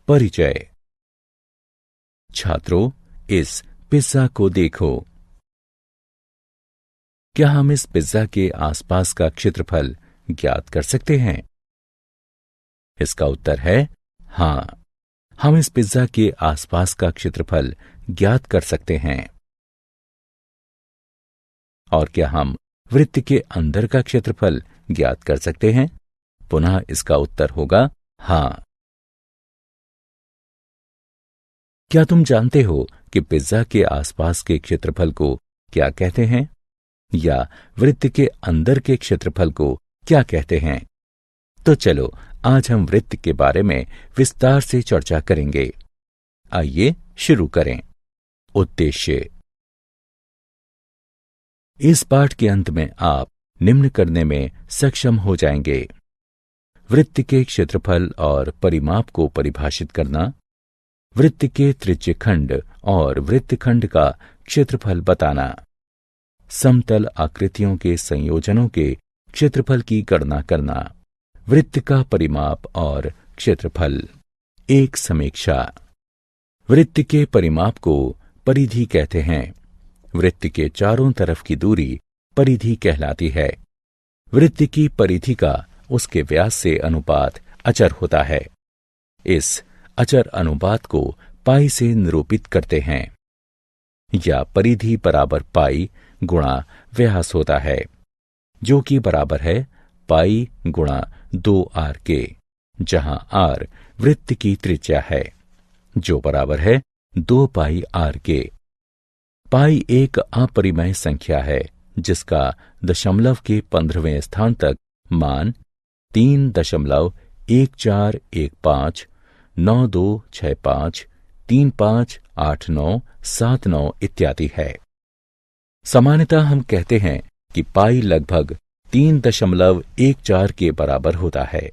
परिचय। छात्रों, इस पिज्जा को देखो। क्या हम इस पिज्जा के आसपास का क्षेत्रफल ज्ञात कर सकते हैं? इसका उत्तर है हां। हम इस पिज्जा के आसपास का क्षेत्रफल ज्ञात कर सकते हैं। और क्या हम वृत्त के अंदर का क्षेत्रफल ज्ञात कर सकते हैं? पुनः इसका उत्तर होगा हां। क्या तुम जानते हो कि पिज्जा के आसपास के क्षेत्रफल को क्या कहते हैं? या वृत्त के अंदर के क्षेत्रफल को क्या कहते हैं? तो चलो आज हम वृत्त के बारे में विस्तार से चर्चा करेंगे। आइए शुरू करें। उद्देश्य। इस पाठ के अंत में आप निम्न करने में सक्षम हो जाएंगे: वृत्त के क्षेत्रफल और परिमाप को परिभाषित करना, वृत्त के त्रिज्यखंड और वृत्तखंड का क्षेत्रफल बताना, समतल आकृतियों के संयोजनों के क्षेत्रफल की गणना करना, वृत्त का परिमाप और क्षेत्रफल। एक समीक्षा। वृत्त के परिमाप को परिधि कहते हैं। वृत्त के चारों तरफ की दूरी परिधि कहलाती है। वृत्त की परिधि का उसके व्यास से अनुपात अचर होता है। इस अचर अनुपात को पाई से निरूपित करते हैं। या परिधि बराबर पाई गुणा व्यास होता है, जो कि बराबर है पाई गुणा 2r के, जहां r वृत्त की त्रिज्या है, जो बराबर है 2 पाई r के। पाई एक अपरिमेय संख्या है जिसका दशमलव के 15वें स्थान तक मान 3.1415, 9265, 358979 इत्यादि है। सामान्यतः हम कहते हैं कि पाई लगभग 3.14 के बराबर होता है।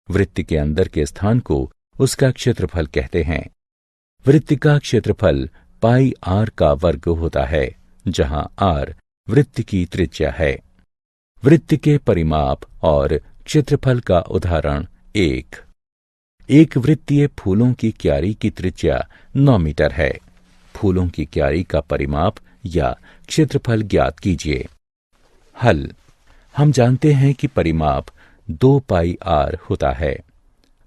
वृत्त के अंदर के स्थान को उसका क्षेत्रफल कहते हैं। वृत्त का क्षेत्रफल पाई r का वर्ग होता है, जहां r वृत्त की त्रिज्या है। वृत्त के परिमाप और क्षेत्रफल का उदाहरण। एक वृत्तीय फूलों की क्यारी की त्रिज्या 9 मीटर है। फूलों की क्यारी का परिमाप या क्षेत्रफल ज्ञात कीजिए। हल। हम जानते हैं कि परिमाप 2 पाई r होता है।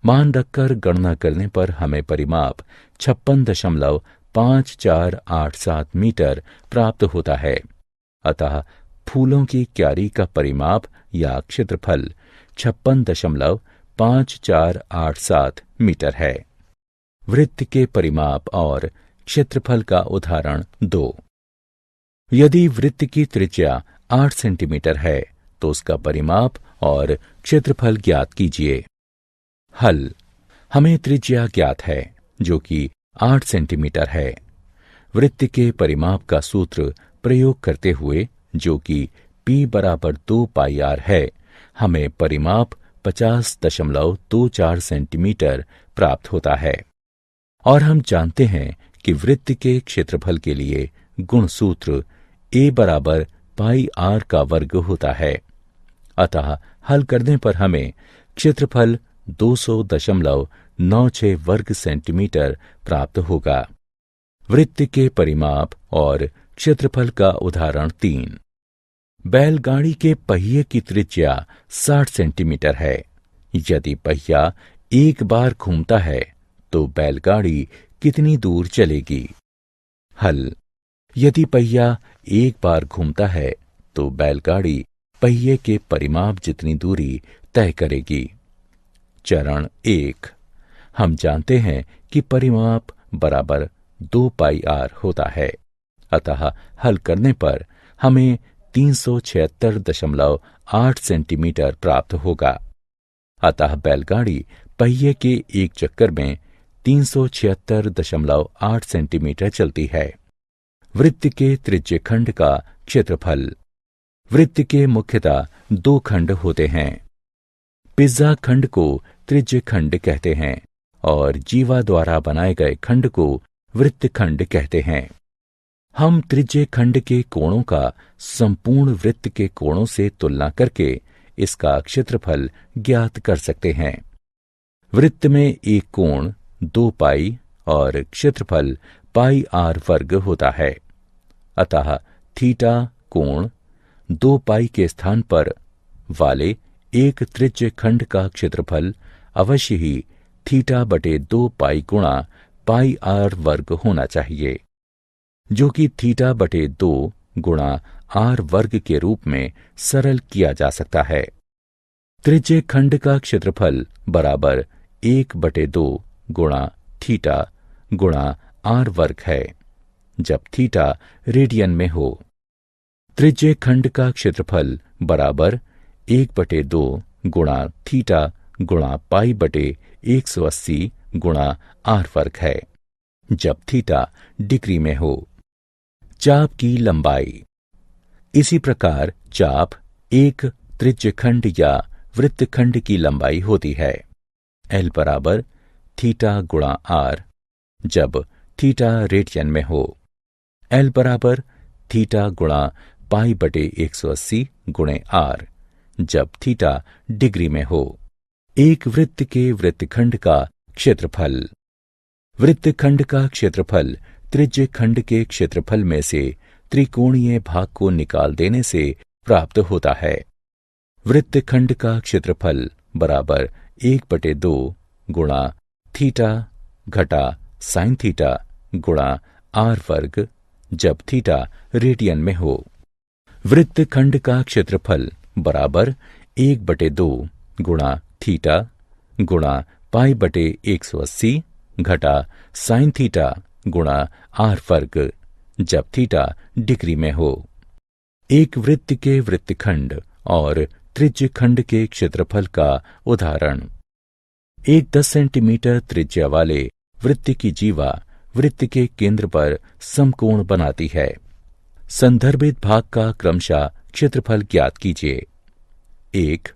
मान रखकर गणना करने पर हमें परिमाप 56.5487 मीटर प्राप्त होता है। अतः फूलों की क्यारी का परिमाप या क्षेत्रफल 56.5487 मीटर है। वृत्त के परिमाप और क्षेत्रफल का उदाहरण 2। यदि वृत्त की त्रिज्या 8 सेंटीमीटर है तो उसका परिमाप और क्षेत्रफल ज्ञात कीजिए। हल। हमें त्रिज्या ज्ञात है जो कि 8 सेंटीमीटर है। वृत्त के परिमाप का सूत्र प्रयोग करते हुए, जो कि P बराबर 2 पाई r है, हमें परिमाप 50.24 सेंटीमीटर प्राप्त होता है। और हम जानते हैं कि वृत्त के क्षेत्रफल के लिए गुण सूत्र A बराबर पाई r का वर्ग होता है। अतः हल करने पर हमें क्षेत्रफल 200.96 वर्ग सेंटीमीटर प्राप्त होगा। वृत्त के परिमाप और क्षेत्रफल का उदाहरण 3। बैलगाड़ी के पहिए की त्रिज्या 60 सेंटीमीटर है। यदि पहिया एक बार घूमता है तो बैलगाड़ी कितनी दूर चलेगी? हल। यदि पहिया एक बार घूमता है तो बैलगाड़ी पहिए के परिमाप जितनी दूरी तय करेगी। चरण 1। हम जानते हैं कि परिमाप बराबर 2 पाई r होता है। अतः हल करने पर हमें 376.8 सेंटीमीटर प्राप्त होगा। अतः बैलगाड़ी पहिए के एक चक्कर में 376.8 सेंटीमीटर चलती है। वृत्त के त्रिज्यखंड का क्षेत्रफल। वृत्त के मुख्यतः 2 खंड होते हैं। पिज्जा खंड को त्रिज्यखंड कहते हैं और जीवा द्वारा बनाए गए खंड को वृत्तखंड कहते हैं। हम त्रिज्यखंड के कोणों का संपूर्ण वृत्त के कोणों से तुलना करके इसका क्षेत्रफल ज्ञात कर सकते हैं। वृत्त में एक कोण 2 पाई और क्षेत्रफल पाई आर वर्ग होता है। अतः थीटा कोण 2 पाई के स्थान पर वाले एक त्रिज्य खंड का क्षेत्रफल अवश्य ही थीटा बटे 2 पाई गुणा पाई आर वर्ग होना चाहिए, जो कि थीटा बटे 2 गुणा आर वर्ग के रूप में सरल किया जा सकता है। त्रिज्य खंड का क्षेत्रफल बराबर 1/2 गुणा थीटा गुणा आर वर्ग है, जब थीटा रेडियन में हो। त्रिज्य खंड का क्षेत्रफल बराबर 1/2 गुणा थीटा गुणा पाई बटे 180 गुणा आर वर्ग है, जब थीटा डिग्री में हो। चाप की लंबाई। इसी प्रकार चाप एक त्रिज्यखंड या वृत्तखंड की लंबाई होती है। एल बराबर थीटा गुणा आर, जब थीटा रेडियन में हो। एल बराबर थीटा गुणा पाई बटे 180 गुणे आर, जब थीटा डिग्री में हो। एक वृत्त के वृत्तखंड का क्षेत्रफल। वृत्तखंड का क्षेत्रफल त्रिज्यखंड के क्षेत्रफल में से त्रिकोणीय भाग को निकाल देने से प्राप्त होता है। वृत्तखंड का क्षेत्रफल बराबर 1/2 गुणा थीटा घटा साइन थीटा गुणा आर वर्ग, जब थीटा रेडियन में हो। वृत्तखंड का क्षेत्रफल बराबर 1/2 गुणा थीटा गुणा पाई बटे 180 घटा साइन थीटा गुणा आर वर्ग, जब थीटा डिग्री में हो। एक वृत्त के वृत्तखंड और त्रिज्यखंड के क्षेत्रफल का उदाहरण। एक 10 सेंटीमीटर त्रिज्या वाले वृत्त की जीवा वृत्त के केंद्र पर समकोण बनाती है। संदर्भित भाग का क्रमशः क्षेत्रफल ज्ञात कीजिए। 1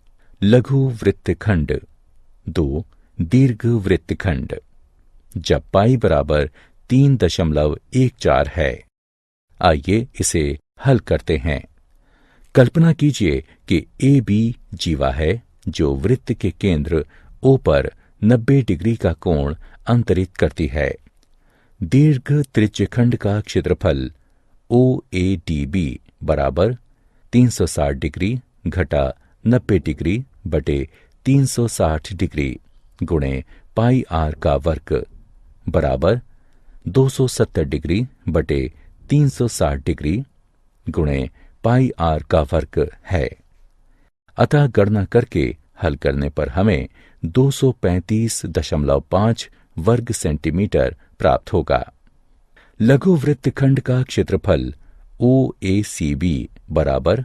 लघु वृत्तखंड, 2 दीर्घ वृत्तखंड, जब पाई बराबर 3.14 है। आइए इसे हल करते हैं। कल्पना कीजिए कि ए बी जीवा है जो वृत्त के केंद्र ओ पर 90 डिग्री का कोण अंतरित करती है। दीर्घ त्रिज्यखंड का क्षेत्रफल ओ ए डी बी बराबर 360 डिग्री घटा 90 डिग्री बटे 360 डिग्री गुणे पाई आर का वर्ग बराबर 270 डिग्री बटे 360 डिग्री गुणे पाई आर का वर्ग है। अतः गणना करके हल करने पर हमें 235.5 वर्ग सेंटीमीटर प्राप्त होगा। लघु वृत्तखंड का क्षेत्रफल ओ ए सी बी बराबर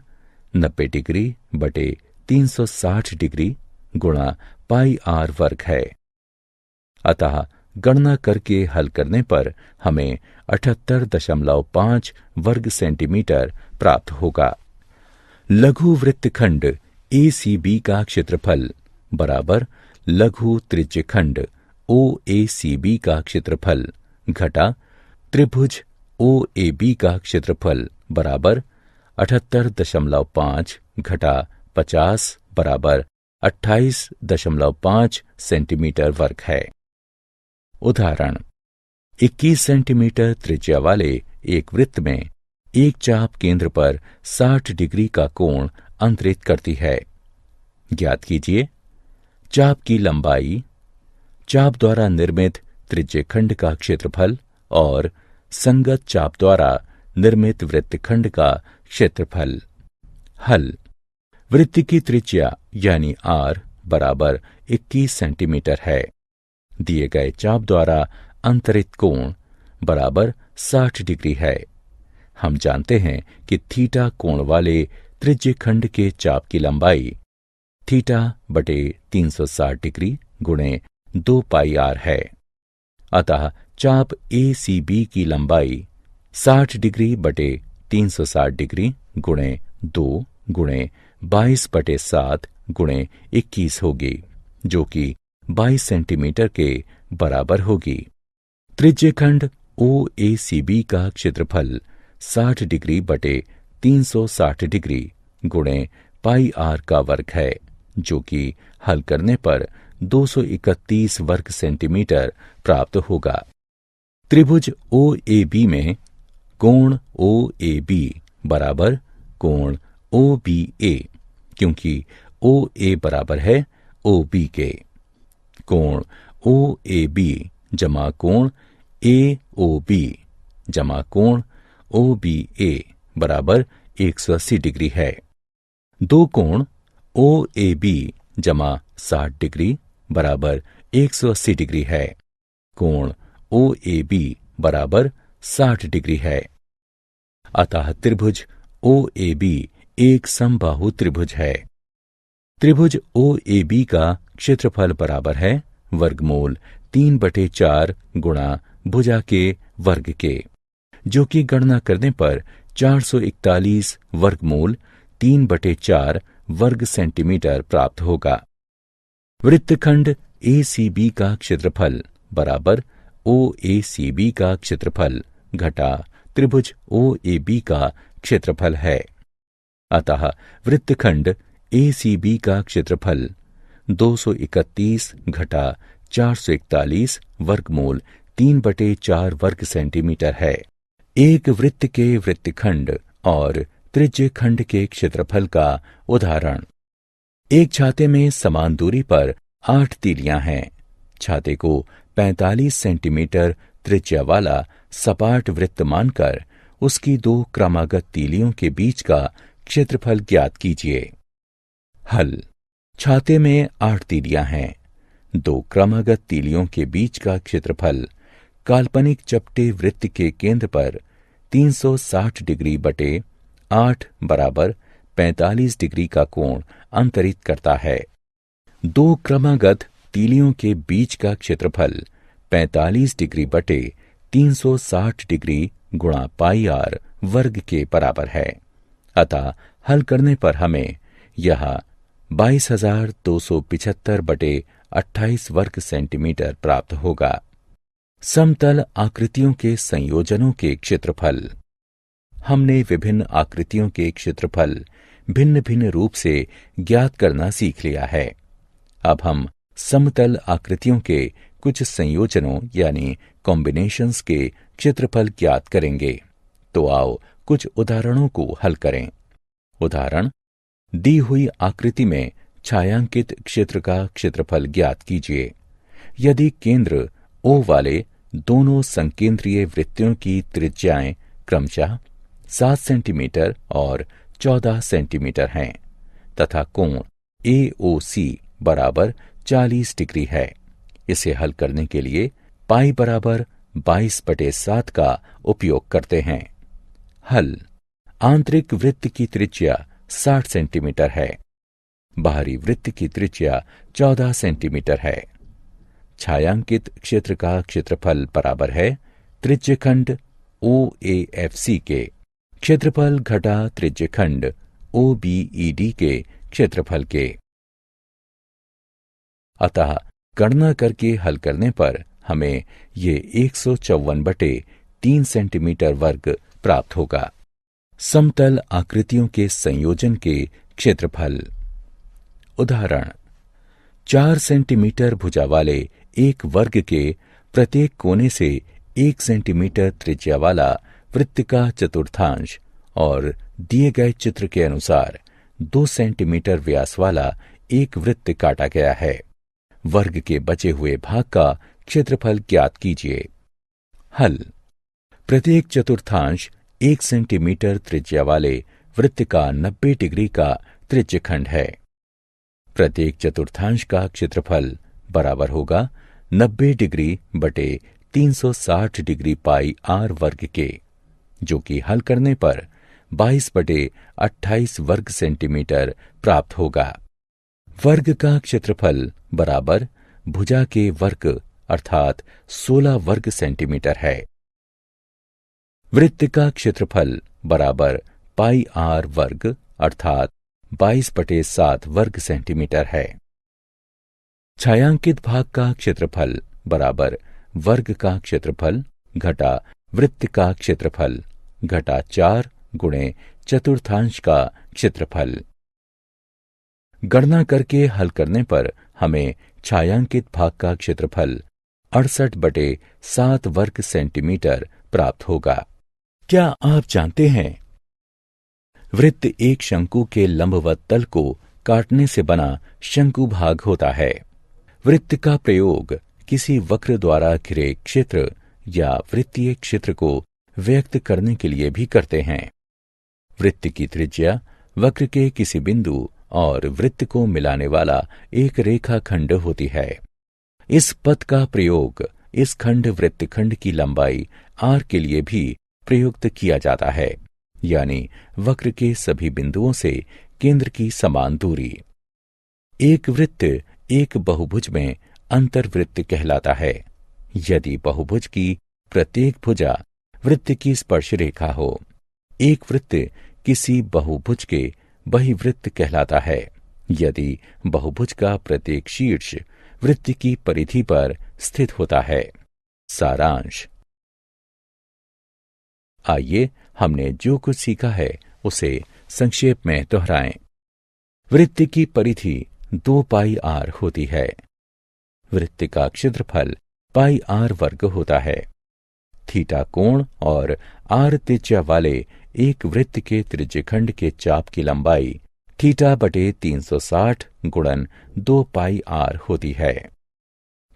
90 डिग्री बटे 360 डिग्री गुणा पाई आर वर्ग है। अतः गणना करके हल करने पर हमें 78.5 वर्ग सेंटीमीटर प्राप्त होगा। लघु वृत्तखंड ए सी बी का क्षेत्रफल बराबर लघु त्रिज्यखंड ओ ए सी बी का क्षेत्रफल घटा त्रिभुज ओ ए बी का क्षेत्रफल बराबर 78.5 घटा 50 बराबर 28.5 सेंटीमीटर वर्ग है। उदाहरण 21 सेंटीमीटर त्रिज्या वाले एक वृत्त में एक चाप केंद्र पर 60 डिग्री का कोण अंतरित करती है। ज्ञात कीजिए चाप की लंबाई, चाप द्वारा निर्मित त्रिज्यखंड का क्षेत्रफल और संगत चाप द्वारा निर्मित वृत्तखंड का क्षेत्रफल। हल। वृत्त की त्रिज्या यानी आर बराबर 21 सेंटीमीटर है। दिए गए चाप द्वारा अंतरित कोण बराबर 60 डिग्री है। हम जानते हैं कि थीटा कोण वाले त्रिज्यखंड के चाप की लंबाई थीटा बटे 360 डिग्री गुणे 2 पाई आर है। अतः चाप ए सी बी की लंबाई 60 डिग्री बटे 360 डिग्री गुणे 2 गुणे 22/7 गुणे 21 होगी, जो कि 22 सेंटीमीटर के बराबर होगी। त्रिज्यखंड ओ ए सी बी का क्षेत्रफल 60 डिग्री बटे 360 डिग्री गुणे पाई आर का वर्ग है, जो कि हल करने पर 231 वर्ग सेंटीमीटर प्राप्त होगा। त्रिभुज OAB में कोण OAB बराबर कोण OBA, क्योंकि OA बराबर है OB के। कोण OAB जमा कोण AOB जमा कोण OBA बराबर 180 डिग्री है। दो कोण OAB जमा 60 डिग्री बराबर 180 डिग्री है। कोण OAB बराबर 60 डिग्री है। अतः त्रिभुज OAB एक समबाहु त्रिभुज है। त्रिभुज OAB का क्षेत्रफल बराबर है वर्गमूल 3/4 गुणा भुजा के वर्ग के, जो कि गणना करने पर 441 वर्गमूल 3/4 वर्ग सेंटीमीटर प्राप्त होगा। वृत्तखंड ACB का क्षेत्रफल बराबर OACB का क्षेत्रफल घटा त्रिभुज OAB का क्षेत्रफल है। अतः वृत्तखंड ACB का क्षेत्रफल 231 घटा 441 वर्गमूल 3/4 वर्ग सेंटीमीटर है। एक वृत्त के वृत्तखंड और त्रिज्य खंड के क्षेत्रफल का उदाहरण। एक छाते में समान दूरी पर 8 तीलियां हैं। छाते को 45 सेंटीमीटर त्रिज्या वाला सपाट वृत्त मानकर उसकी 2 क्रमागत तीलियों के बीच का क्षेत्रफल ज्ञात कीजिए। हल। छाते में 8 तीलियां हैं। 2 क्रमागत तीलियों के बीच का क्षेत्रफल काल्पनिक चपटे वृत्त के केंद्र पर 360 डिग्री बटे 8 बराबर 45 डिग्री का कोण अंतरित करता है। 2 क्रमागत तीलियों के बीच का क्षेत्रफल 45 डिग्री बटे 360 डिग्री गुणा पाई r वर्ग के बराबर है। अतः हल करने पर हमें यह 22,275 बटे 28 वर्ग सेंटीमीटर प्राप्त होगा। समतल आकृतियों के संयोजनों के क्षेत्रफल। हमने विभिन्न आकृतियों के क्षेत्रफल भिन्न भिन्न रूप से ज्ञात करना सीख लिया है। अब हम समतल आकृतियों के कुछ संयोजनों यानी कॉम्बिनेशंस के क्षेत्रफल ज्ञात करेंगे। तो आओ कुछ उदाहरणों को हल करें। उदाहरण। दी हुई आकृति में छायांकित क्षेत्र का क्षेत्रफल ज्ञात कीजिए। यदि केंद्र O वाले दोनों संकेंद्रीय वृत्तों की त्रिज्याएं क्रमशः 7 सेंटीमीटर और 14 सेंटीमीटर हैं तथा कोण AOC बराबर 40 डिग्री है, इसे हल करने के लिए पाई बराबर 22/7 का उपयोग करते हैं। हल। आंतरिक वृत्त की त्रिज्या 60 सेंटीमीटर है। बाहरी वृत्त की त्रिज्या 14 सेंटीमीटर है। छायांकित क्षेत्र का क्षेत्रफल बराबर है त्रिज्यखंड OAFC के क्षेत्रफल घटा त्रिज्यखंड OBED के क्षेत्रफल के। अतः गणना करके हल करने पर हमें ये 154/3 सेंटीमीटर वर्ग प्राप्त होगा। समतल आकृतियों के संयोजन के क्षेत्रफल। उदाहरण। 4 सेंटीमीटर भुजा वाले एक वर्ग के प्रत्येक कोने से 1 सेंटीमीटर त्रिज्या वाला वृत्त का चतुर्थांश और दिए गए चित्र के अनुसार 2 सेंटीमीटर व्यास वाला एक वृत्त काटा गया है। वर्ग के बचे हुए भाग का क्षेत्रफल ज्ञात कीजिए। हल। प्रत्येक चतुर्थांश 1 सेंटीमीटर त्रिज्या वाले वृत्त का 90 डिग्री का त्रिज्यखंड है। प्रत्येक चतुर्थांश का क्षेत्रफल बराबर होगा 90 डिग्री बटे 360 डिग्री पाई r वर्ग के, जो कि हल करने पर 22/28 वर्ग सेंटीमीटर प्राप्त होगा। वर्ग का क्षेत्रफल बराबर भुजा के वर्ग अर्थात 16 वर्ग सेंटीमीटर है। वृत्त का क्षेत्रफल बराबर पाई r वर्ग अर्थात 22/7 वर्ग सेंटीमीटर है। छायांकित भाग का क्षेत्रफल बराबर वर्ग का क्षेत्रफल घटा वृत्त का क्षेत्रफल घटा 4 गुणे चतुर्थांश का क्षेत्रफल। गणना करके हल करने पर हमें छायांकित भाग का क्षेत्रफल 68/7 वर्ग सेंटीमीटर प्राप्त होगा। क्या आप जानते हैं, वृत्त एक शंकु के लंबवत तल को काटने से बना शंकु भाग होता है। वृत्त का प्रयोग किसी वक्र द्वारा घिरे क्षेत्र या वृत्तीय क्षेत्र को व्यक्त करने के लिए भी करते हैं। वृत्त की त्रिज्या वक्र के किसी बिंदु और वृत्त को मिलाने वाला एक रेखाखंड होती है। इस पथ का प्रयोग इस खंड वृत्तखंड की लंबाई r के लिए भी प्रयुक्त किया जाता है, यानी वक्र के सभी बिंदुओं से केंद्र की समान दूरी। एक वृत्त एक बहुभुज में अंतर्वृत्त कहलाता है यदि बहुभुज की प्रत्येक भुजा वृत्त की स्पर्श रेखा हो। एक वृत्त किसी बहुभुज के बहिवृत्त कहलाता है यदि बहुभुज का प्रत्येक शीर्ष वृत्त की परिधि पर स्थित होता है। सारांश। आइए हमने जो कुछ सीखा है उसे संक्षेप में दोहराएं। वृत्त की परिधि 2πr होती है। वृत्त का क्षेत्रफल πr वर्ग होता है। थीटा कोण और r त्रिज्या वाले एक वृत्त के त्रिज्यखंड के चाप की लंबाई θ/360 गुणन 2πr होती है।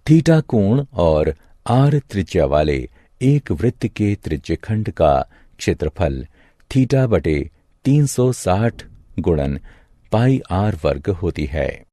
थीटा कोण और r त्रिज्या वाले एक वृत्त के त्रिज्यखंड का क्षेत्रफल θ/360 गुणन πr वर्ग होती है।